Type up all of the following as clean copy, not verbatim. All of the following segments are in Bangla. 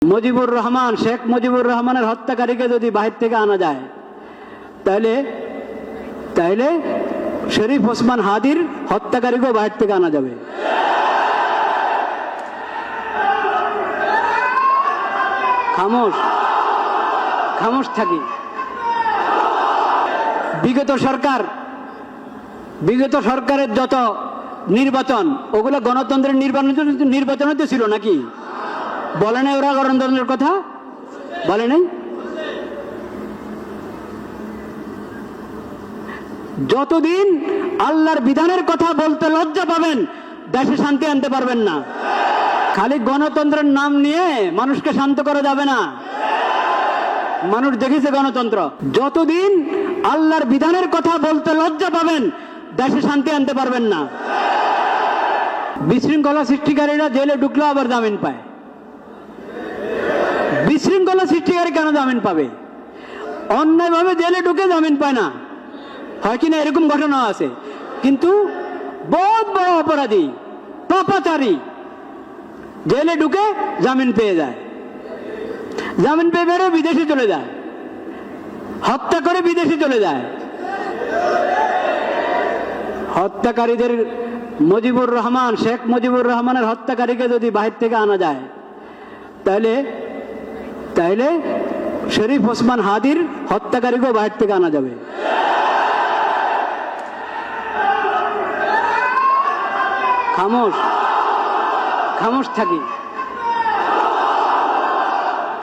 মুজিবুর রহমান, শেখ মুজিবুর রহমানের হত্যাকারীকে যদি বাহির থেকে আনা যায়, তাইলে শরীফ ওসমান হাদির হত্যাকারীকেও বাহির থেকে আনা যাবে। খামোশ থাকি। বিগত সরকারের যত নির্বাচন, ওগুলো গণতন্ত্রের নির্বাচন তো ছিল নাকি? বলে নাই ওরা গণতন্ত্রের কথা? বলে নাই? যতদিন আল্লাহর বিধানের কথা বলতে লজ্জা পাবেন, দেশে শান্তি আনতে পারবেন না। খালি গণতন্ত্রের নাম নিয়ে মানুষকে শান্ত করা যাবে না। মানুষ দেখেছে গণতন্ত্র। যতদিন আল্লাহর বিধানের কথা বলতে লজ্জা পাবেন, দেশে শান্তি আনতে পারবেন না। বিশৃঙ্খলা সৃষ্টিকারীরা জেলে ঢুকলেও আবার জামিন পায়। বিশৃঙ্খলা সৃষ্টিকারী কেন জামিন পাবে? অন্যায়ভাবে জেলে ঢুকে জামিন পায় না, হয় কিনা এরকম ঘটনা আছে। কিন্তু বহুত বড় অপরাধী, পাপাচারী জেলে ঢুকে জামিন পেয়ে যায়। জামিন পেয়ে বেরো বিদেশে চলে যায়, হত্যা করে বিদেশে চলে যায়। হত্যাকারীদের মুজিবুর রহমান, শেখ মুজিবুর রহমানের হত্যাকারীকে যদি বাহির থেকে আনা যায়, তাইলে শরীফ ওসমান হাদির হত্যাকারীকেও বাহির থেকে আনা যাবে।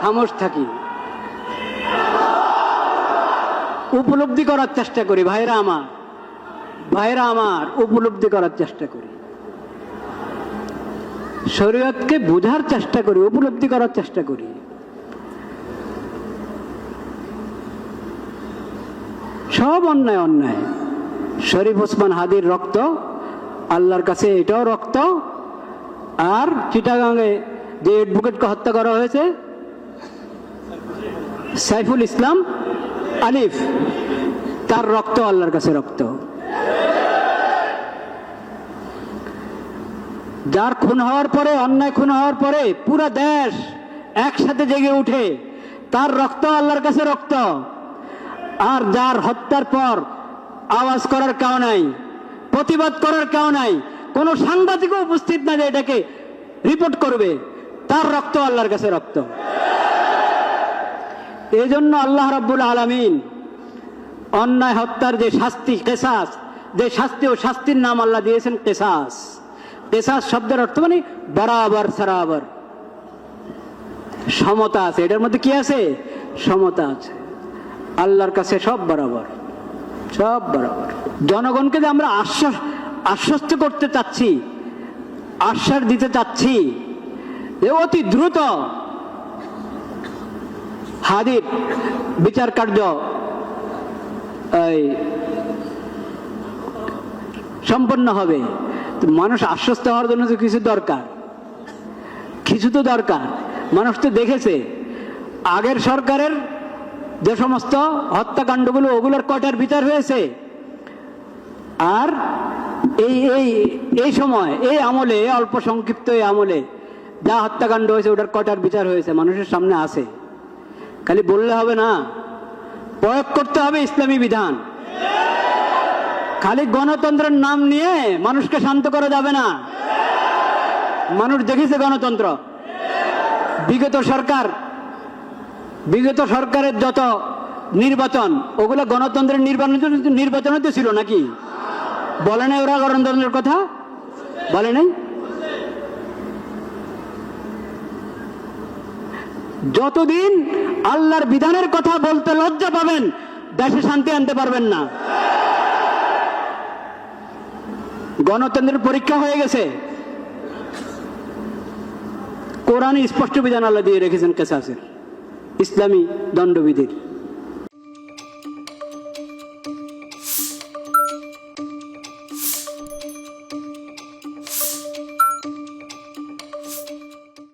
খামোশ থাকি। উপলব্ধি করার চেষ্টা করি ভাইরা আমার, উপলব্ধি করার চেষ্টা করি। শরীয়তকে বোঝার চেষ্টা করি, উপলব্ধি করার চেষ্টা করি। সব অন্যায়। শরীফ ওসমান হাদির রক্ত আল্লাহর কাছে এটাও রক্ত। আর চিটাগাঙে যে অ্যাডভোকেটকে হত্যা করা হয়েছে, সাইফুল ইসলাম আলিফ, তার রক্ত আল্লাহর কাছে রক্ত। যার খুন হওয়ার পরে, অন্যায় খুন হওয়ার পরে পুরো দেশ একসাথে জেগে উঠে, তার রক্ত আল্লাহর কাছে রক্ত। আর যার হত্যার পর আওয়াজ করার কেউ নাই, প্রতিবাদ করার কেউ নাই, কোন সাংবাদিকও উপস্থিত না যে এটাকে রিপোর্ট করবে, তার রক্ত আল্লাহর কাছে রক্ত। এই জন্য আল্লাহ রাব্বুল আলামিন অন্যায় হত্যার যে শাস্তি, কিসাস, যে শাস্তি, ও শাস্তির নাম আল্লাহ দিয়েছেন কিসাস। কিসাস শব্দের অর্থ মানে বরাবর সরাবর, সমতা আছে। এটার মধ্যে কি আছে? সমতা আছে। আল্লাহর কাছে সব বরাবর। জনগণকে যে আমরা আশ্বস্ত করতে চাচ্ছি, আশ্বাস দিতে চাচ্ছি যে অতি দ্রুত হাদির বিচার কার্য সম্পন্ন হবে। মানুষ আশ্বস্ত হওয়ার জন্য তো কিছু তো দরকার। মানুষ তো দেখেছে আগের সরকারের যে সমস্ত হত্যাকাণ্ডগুলো, ওগুলোর কটার বিচার হয়েছে। আর এই সময়, এই আমলে, অল্প সংক্ষিপ্ত এই আমলে যা হত্যাকাণ্ড হয়েছে, ওটার কটার বিচার হয়েছে মানুষের সামনে আছে। খালি বললে হবে না, প্রয়োগ করতে হবে ইসলামী বিধান। খালি গণতন্ত্রের নাম নিয়ে মানুষকে শান্ত করা যাবে না। মানুষ দেখেছে গণতন্ত্র। বিগত সরকারের যত নির্বাচন, ওগুলো গণতন্ত্রের নির্বাচন তো ছিল নাকি? বলে নাই ওরা গণতন্ত্রের কথা? বলে নাই? যতদিন আল্লাহর বিধানের কথা বলতে লজ্জা পাবেন, দেশে শান্তি আনতে পারবেন না। গণতন্ত্রের পরীক্ষা হয়ে গেছে। কোরআনে স্পষ্ট বিধান আল্লাহ দিয়ে রেখেছেন কিসাসের, ইসলামী দণ্ডবিধির।